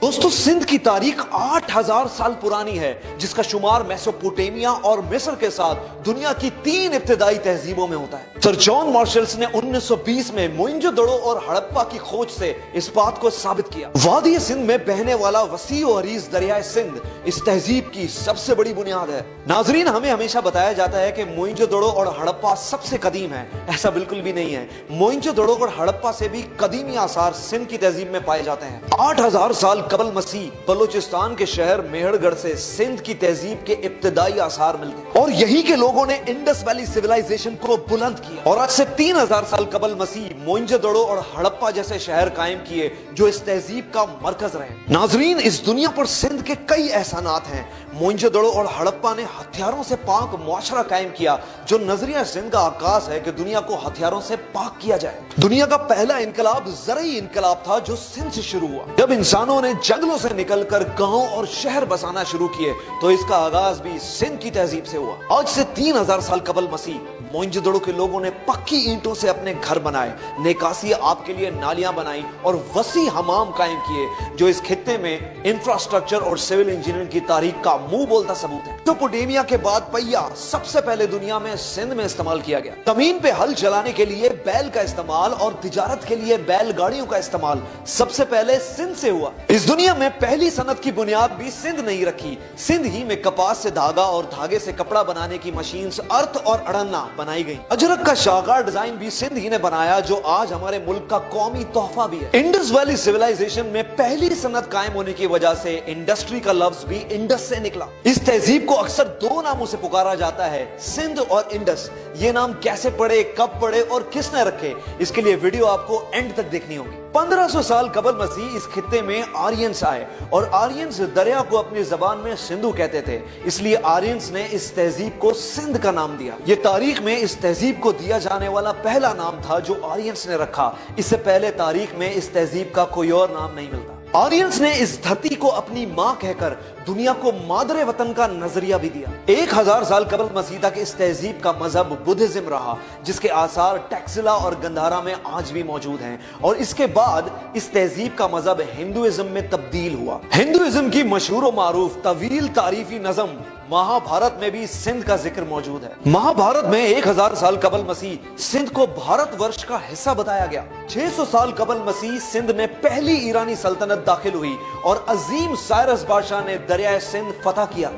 दोस्तों, सिंध की तारीख 8000 साल पुरानी है, जिसका शुमार मेसोपोटामिया और मिस्र के साथ दुनिया की 3 इब्तिदाई तहजीबों में होता है। सर जॉन मार्शल्स ने 1920 में मोइंजोदड़ो और हड़प्पा की खोज से इस बात को साबित किया। वादी सिंध में बहने वाला वसी और अरीज दरियाए सिंध इस तहजीब की सबसे बड़ी बुनियाद है। नाजरीन, हमें हमेशा बताया जाता है कि मोइंजोदड़ो और हड़प्पा सबसे कदीम है। ऐसा बिल्कुल भी नहीं है। मोइंजोदड़ो और हड़प्पा से भी कदीमी आसार सिंध की तहजीब में पाए जाते हैं। 8000 साल कबल मसीह बलूचिस्तान के शहर मेहरगढ़ से सिंध की तहजीब के इब्तिदाई आसार मिलते हैं और यहीं के लोगों ने इंडस वैली सिविलाइजेशन को बुलंद किया। और आज से 3000 साल कबल मसीह मोइंजोदड़ो और हड़प्पा जैसे शहर कायम किए जो इस तहजीब का मरकज रहे। नाजरीन, इस दुनिया पर सिंध के कई एहसानात हैं। मोइंजोदड़ो और हड़प्पा ने हथियारों से पाक मुआशरा कायम किया, जो नजरिया सिंध का आकाश है कि दुनिया को हथियारों से पाक किया जाए। दुनिया का पहला इनकलाब ज़रई इनकलाब था जो सिंध से शुरू हुआ। जब इंसानों ने जंगलों से निकलकर गांव और शहर बसाना शुरू किए तो इसका आगाज भी सिंध की तहजीब से हुआ। आज से 3000 साल कबल मसीह मोइंजोदड़ो के लोगों ने पक्की ईंटों से अपने घर बनाए, नेकासी आपके लिए नालियां बनाई और वसी हमाम कायम किए, जो इस खित्ते में इंफ्रास्ट्रक्चर और सिविल इंजीनियरिंग की तारीख का मुंह बोलता सबूत है। मेसोपोटामिया के बाद पहिया सबसे पहले दुनिया में सिंध में इस्तेमाल किया गया। जमीन पे हल चलाने के लिए बैल का इस्तेमाल और तिजारत के लिए बैलगाड़ियों का इस्तेमाल सबसे पहले सिंध से हुआ। इस दुनिया में पहली सनत की बुनियाद भी सिंध नहीं रखी। सिंध ही में कपास से धागा और धागे से कपड़ा बनाने की मशीन अर्थ और अड़न्ना बनाई गई। अजरक का शाहकार डिजाइन भी सिंध ही ने बनाया, जो आज हमारे मुल्क का कौमी तोहफा भी है। इंडस वैली सिविलाइजेशन में पहली सनत कायम होने की वजह से इंडस्ट्री का लफ्ज भी इंडस से निकला। इस तहजीब को अक्सर 2 नामों से पुकारा जाता है, सिंध और इंडस। ये नाम कैसे पड़े, कब पड़े और किसने रखे, इसके लिए वीडियो आपको एंड तक देखनी होगी। 1500 साल कबल मसीह इस खित्ते में आर्यंस आए और आर्यंस दरिया को अपनी जबान में सिंधु कहते थे, इसलिए आर्यंस ने इस तहजीब को सिंध का नाम दिया। ये तारीख में इस तहजीब को दिया जाने वाला पहला नाम था जो आर्यंस ने रखा। इससे पहले तारीख में इस तहजीब का कोई और नाम नहीं मिलता। आर्यंस ने इस धरती को अपनी मां कहकर दुनिया को मादरे वतन का नजरिया भी दिया। 1000 साल कबल मसीह तक इस तहजीब का मजहब बुद्धिज्म रहा, जिसके आसार टैक्सिला और गंधारा में आज भी मौजूद हैं। और इसके बाद इस तहजीब का मजहब हिंदुइज्म में तब्दील हुआ। हिंदुइज्म की मशहूर और मारूफ तवील तारीफी नज़म महाभारत में भी सिंध का जिक्र मौजूद है। महाभारत में 1000 साल कबल मसीह सिंध को भारतवर्ष का हिस्सा बताया गया। 600 साल कबल मसीह सिंध में पहली ईरानी सल्तनत दाखिल हुई और अजीम साइरस बादशाह ने दरियाए सिंध फतह किया।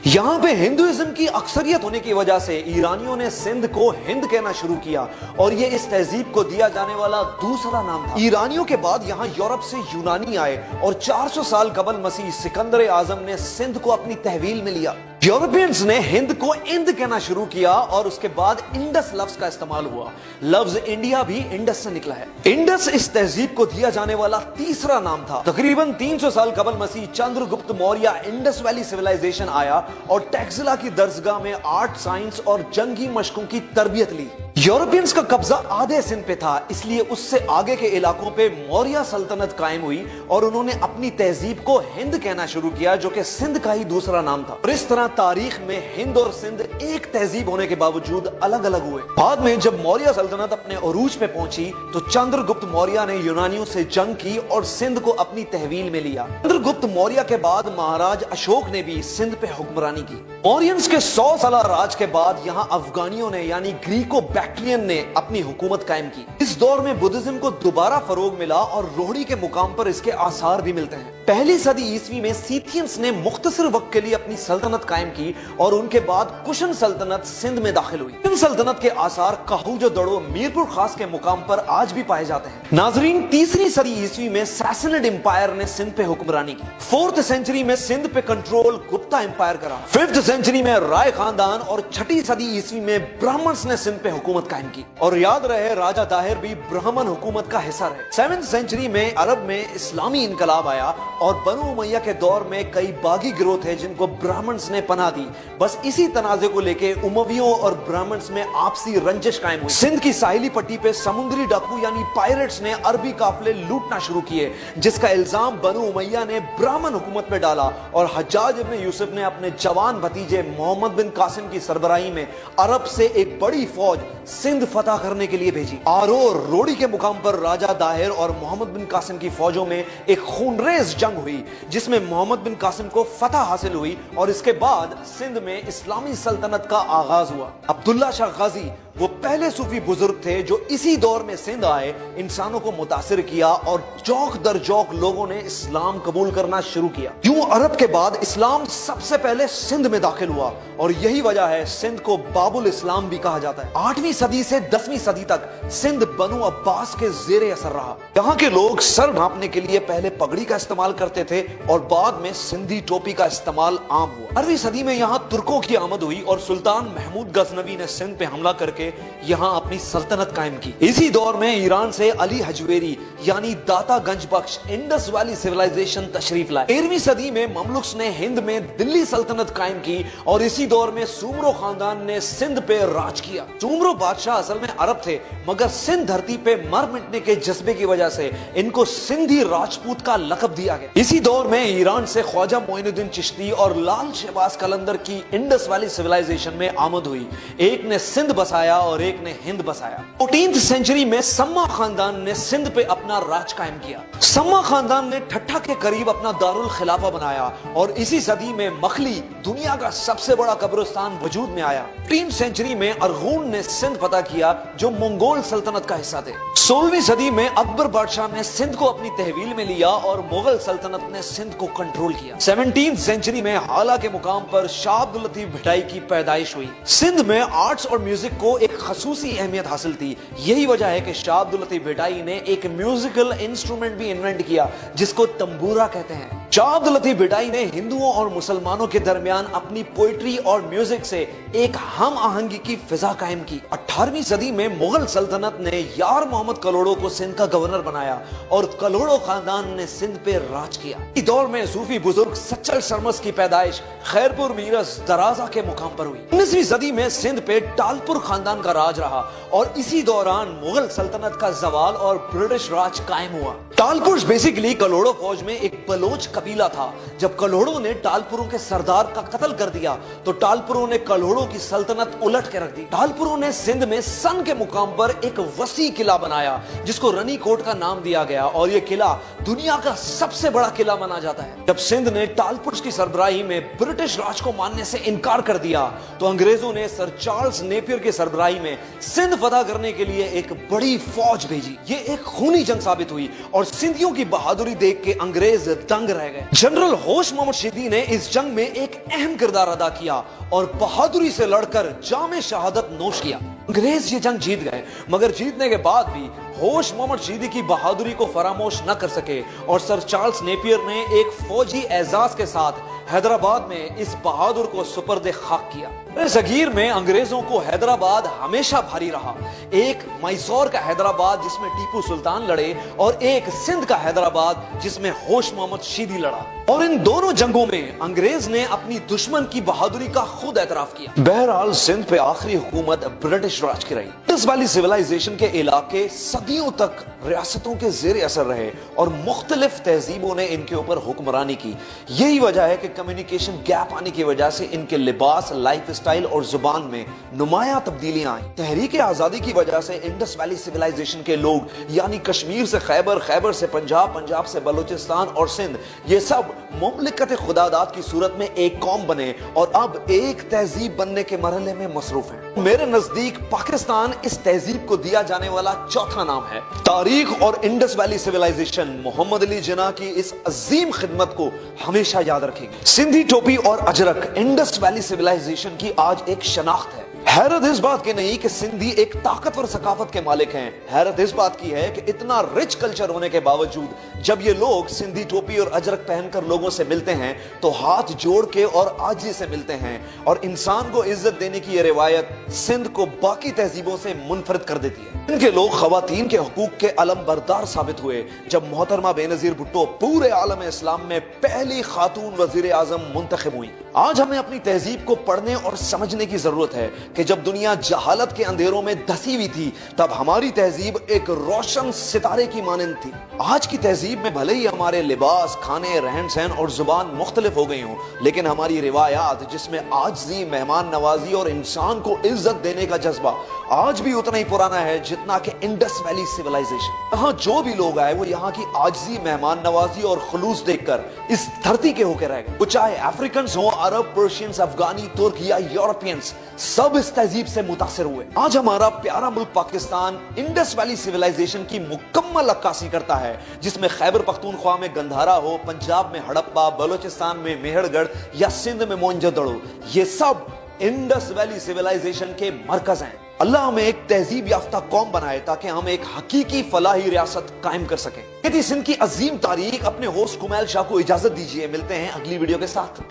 यहाँ पे हिंदुइज्म की अक्सरियत होने की वजह से ईरानियों ने सिंध को हिंद कहना शुरू किया और ये इस तहजीब को दिया जाने वाला दूसरा नाम था। ईरानियों के बाद यहाँ यूरोप से यूनानी आए और 400 साल कबल मसीह सिकंदर आजम ने सिंध को अपनी तहवील में लिया। यूरोपियंस ने हिंद को इंद कहना शुरू किया और उसके बाद इंडस लफ्ज का इस्तेमाल हुआ। लफ्ज इंडिया भी इंडस से निकला है। इंडस इस तहजीब को दिया जाने वाला तीसरा नाम था। तकरीबन 300 साल कबल मसीह Chandragupta Maurya Indus valley civilization आया और टैक्सिला की दरसगाह में आर्ट, साइंस और जंगी मशकों की तरबियत ली। यूरोपियंस का कब्जा आधे सिंध पे था, इसलिए उससे आगे के इलाकों पे मौर्य सल्तनत कायम हुई और उन्होंने अपनी तहजीब को हिंद कहना शुरू किया, जो कि सिंध का ही दूसरा नाम था। और इस तरह तारीख में हिंद और सिंध एक तहजीब होने के बावजूद अलग अलग हुए। बाद में जब मौर्य सल्तनत अपने अरूज पे पहुंची तो चंद्रगुप्त मौर्य ने यूनानियों से जंग की और सिंध को अपनी तहवील में लिया। चंद्रगुप्त मौर्य के बाद महाराज अशोक ने भी सिंध पे हुक्मरानी की। मौर्यंस के 100 साल राज के बाद यहाँ अफगानियों ने यानी ग्रीको बैक्ट्रियन ने अपनी हुकूमत कायम की। इस दौर में बुद्धिज्म को दोबारा फरोग मिला और रोहड़ी के मुकाम पर इसके आसार भी मिलते हैं। पहली सदी ईस्वी में सीथियंस ने मुख्तसर वक्त के लिए अपनी सल्तनत कायम की और उनके बाद कुशन सल्तनत सिंध में दाखिल हुई। इन सल्तनत के आसार काहूजोदड़ो मीरपुर खास के मुकाम पर आज भी पाए जाते हैं। नाजरीन, तीसरी सदी ईस्वी में सैसनिड एम्पायर ने सिंध पे हुक्मरानी की। 4th सेंचुरी में सिंध पे कंट्रोल गुप्ता एम्पायर करा। 5th सेंचुरी में राय खानदान और 6ठी सदी ईस्वी में ब्राह्मण्स ने सिंध पे हुकूमत कायम की। और याद रहे, राजा ताहिर भी ब्राह्मण हुकूमत का हिस्सा रहे। 7th सेंचुरी में अरब में इस्लामी इनकलाब आया और बनु उमैया के दौर में कई बागी गिरोह थे जिनको ब्राह्मण्स ने पनाह दी। बस इसी तनाजे को लेके उमवियों और ब्राह्मण्स में आपसी रंजिश कायम हुई। सिंध की साहिली पट्टी पे समुद्री डाकू यानी पायरेट्स ने अरबी काफिले लूटना शुरू किए, जिसका इल्जाम बनु उमैया ने ब्राह्मण हुकूमत पे डाला और हज्जाज इब्न यूसुफ ने अपने जवान भतीजे मोहम्मद बिन कासिम की सरबराही में अरब से एक बड़ी फौज सिंध फतह करने के लिए भेजी। आरो और रोड़ी के मुकाम पर राजा दाहिर और मोहम्मद बिन कासिम की फौजों में एक खूनरेज जंग हुई, जिसमें मोहम्मद बिन कासिम को फतह हासिल हुई और इसके बाद सिंध में इस्लामी सल्तनत का आगाज हुआ। अब्दुल्ला शाह गाजी वो पहले सूफी बुजुर्ग थे जो इसी दौर में सिंध आए, इंसानों को मुतासिर किया और चौक दर चौक लोगों ने इस्लाम कबूल करना शुरू किया। यूं अरब के बाद इस्लाम सबसे पहले सिंध में दाखिल हुआ और यही वजह है सिंध को बाबुल इस्लाम भी कहा जाता है। 8वीं सदी से 10वीं सदी तक सिंध बनु अब्बास के जेरे असर रहा। यहाँ के लोग सर ढांपने के लिए पहले पगड़ी का इस्तेमाल करते थे और बाद में सिंधी टोपी का इस्तेमाल आम हुआ। 18वीं सदी में यहाँ तुर्कों की आमद हुई और सुल्तान महमूद गजनवी ने सिंध पे हमला करके यहाँ अपनी सल्तनत कायम की। इसी दौर में ईरान से अली हजवेरी यानी दाता गंज बख्श इंडस वैली सिविलाइजेशन तशरीफ लाए। 13वीं सदी में ममलुक्स ने हिंद में दिल्ली सल्तनत कायम की और इसी दौर में सुमरो खानदान ने सिंध पे राज किया। सुमरो बादशाह असल में अरब थे, मगर सिंध धरती पे मर मिटने के जज्बे की वजह से इनको सिंधी राजपूत का लकब दिया गया। इसी दौर में ईरान से ख्वाजा मोइनुद्दीन चिश्ती और लाल शहबाज कलंदर की इंडस वैली सिविलाइजेशन में आमद हुई। एक ने सिंध बसाया और एक ने हिंद बसाया। 14वीं सेंचुरी में सम्मा खानदान ने सिंध पे अपना राज कायम किया। सम्मा खानदान ने ठट्ठा के करीब अपना दारुल खिलाफा बनाया और इसी सदी में मखली दुनिया का सबसे बड़ा कब्रिस्तान वजूद में आया। 15वीं सेंचुरी में अरगून ने सिंध फतह किया जो मंगोल सल्तनत का हिस्सा थे। 16वीं सदी में अकबर बादशाह ने सिंध को अपनी तहवील में लिया और मुगल सल्तनत ने सिंध को कंट्रोल किया। 17वीं सेंचुरी में हाला के मुकाम पर शाह अब्दुल लतीफ भिटाई की पैदाइश हुई। सिंध में आर्ट्स और म्यूजिक को एक खसूसी अहमियत हासिल थी। यही वजह है कि शाह अब्दुल लतीफ भिटाई ने एक म्यूजिकल इंस्ट्रूमेंट भी इन्वेंट किया जिसको तंबूरा कहते हैं। शाह अब्दुल लतीफ भिटाई ने हिंदुओं और मुसलमानों के दरमियान अपनी पोइट्री और म्यूजिक से एक हम आहंगी की फिजा कायम की। 18वीं सदी में मुगल सल्तनत ने यार मोहम्मद कलोड़ो को सिंध का गवर्नर बनाया और कलोड़ो खानदान ने सिंध पे राज किया। इस दौर में सूफी बुजुर्ग सच्चल शर्मस की पैदाइश खैरपुर मीरस दराजा के मुकाम पर हुई। 19वीं सदी में सिंध पे टालपुर खानदान का राज रहा और इसी दौरान मुगल सल्तनत का जवाल और ब्रिटिश राज कायम हुआ। टालपुर बेसिकली कलोड़ो फौज में एक बलोच कबीला था। जब कलोड़ो ने टालपुरों के सरदार का कत्ल कर दिया तो टालपुरों ने कलोड़ो की सल्तनत उलट के रख दी। टालपुरों ने सिंध में सन के मुकाम पर एक वसी किला बनाया जिसको रनी कोट का नाम दिया गया और यह किला दुनिया का सबसे बड़ा किला माना जाता है। जब सिंध ने टालपुर की सरबराही में ब्रिटिश राज को मानने से इनकार कर दिया तो अंग्रेजों ने सर चार्ल्स नेपियर की सरबराही में सिंध फतह करने के लिए एक बड़ी फौज भेजी। ये एक खूनी जंग साबित हुई और सिंधियों की बहादुरी देख के अंग्रेज दंग रह गए। जनरल होश मोहम्मद शीदी ने इस जंग में एक अहम किरदार अदा किया और बहादुरी से लड़कर जामे शहादत नोश किया। अंग्रेज ये जंग जीत गए, मगर जीतने के बाद भी होश मोहम्मद शीदी की बहादुरी को फरामोश न कर सके और सर चार्ल्स नेपियर ने एक फौजी एजाज के साथ हैदराबाद में इस बहादुर को सुपर्द खाक किया। जगीर में अंग्रेजों को हैदराबाद हमेशा भारी रहा। एक मैसूर का हैदराबाद जिसमें टीपू सुल्तान लड़े और एक सिंध का हैदराबाद जिसमें होश मोहम्मद शीदी लड़ा और इन दोनों जंगों में अंग्रेज ने अपनी दुश्मन की बहादुरी का खुद एतराफ किया। बहरहाल सिंध पे आखिरी हुकूमत ब्रिटिश राज की रही। इंडस वैली सिविलाइजेशन के इलाके सदियों तक रियासतों के जेर असर रहे और मुख्तलिफ तहजीबों ने इनके ऊपर हुक्मरानी की। यही वजह है कि कम्युनिकेशन गैप आने की वजह से इनके लिबास, लाइफ स्टाइल और जुबान में नुमाया तब्दीलियां आई। तहरीक आजादी की वजह से इंडस वैली सिविलाइजेशन के लोग यानी कश्मीर से खैबर, खैबर से पंजाब, पंजाब से बलूचिस्तान और सिंध, ये सब मुमलिकत खुदादात की सूरत में एक कौम बने और अब एक तहजीब बनने के मरहले में मसरूफ है। मेरे नजदीक पाकिस्तान इस तहजीब को दिया जाने वाला चौथा नाम है। तारीख और Indus valley civilization Mohammad Ali Jinnah की इस अजीम खिदमत को हमेशा याद रखेगी। सिंधी टोपी और अजरक इंडस वैली सिविलाइजेशन की आज एक शनाख्त है। हैरत इस बात की नहीं कि सिंधी एक ताकतवर सकाफत के मालिक हैं, हैरत इस बात की है कि इतना रिच कल्चर होने के बावजूद जब ये लोग सिंधी टोपी और अजरक पहनकर लोगों से मिलते हैं तो हाथ जोड़ के और आजी से मिलते हैं और इंसान को इज्जत देने की ये रिवायत सिंध को बाकी तहजीबों से मुनफरद कर देती है। इनके लोग खवातीन के हुकूक के अलम बरदार साबित हुए जब मोहतरमा बेनजीर भुट्टो पूरे आलम इस्लाम में पहली खातून वजीर आजम मुंतखब हुई। आज हमें अपनी तहजीब को पढ़ने और समझने की जरूरत है کہ جب دنیا جہالت کے اندھیروں میں دھسی ہوئی تھی تب ہماری تہذیب ایک روشن ستارے کی مانند تھی. آج کی تہذیب میں بھلے ہی ہمارے لباس، کھانے، رہن سہن اور زبان مختلف ہو گئی ہوں، لیکن ہماری روایات جس میں عاجزی، مہمان نوازی اور انسان کو عزت دینے کا جذبہ آج بھی اتنا ہی پرانا ہے جتنا کہ انڈس ویلی سیولائزیشن. یہاں جو بھی لوگ آئے وہ یہاں کی عاجزی، مہمان نوازی اور خلوص دیکھ کر اس دھرتی کے ہو کے رہ گئے. وہ چاہے افریقنز ہوں، عرب، پرشینز، افغانی، ترک یا یورپینز، سب اس تہذیب سے متاثر ہوئے. آج ہمارا پیارا ملک پاکستان انڈس ویلی سیولائزیشن کی مکمل عکاسی کرتا ہے، جس میں خیبر پختونخوا میں گندھارا ہو، پنجاب میں ہڑپا، بلوچستان میں میہر گڑھ یا سندھ میں موئنجو دڑو، یہ سب انڈس ویلی سیولائزیشن کے مرکز ہیں. اللہ ہمیں ایک تہذیب یافتہ قوم بنائے تاکہ ہم ایک حقیقی فلاحی ریاست قائم کر سکیں. یہ تھی سندھ کی عظیم تاریخ. اپنے ہوسٹ کمیل شاہ کو اجازت دیجیے، ملتے ہیں اگلی ویڈیو کے ساتھ.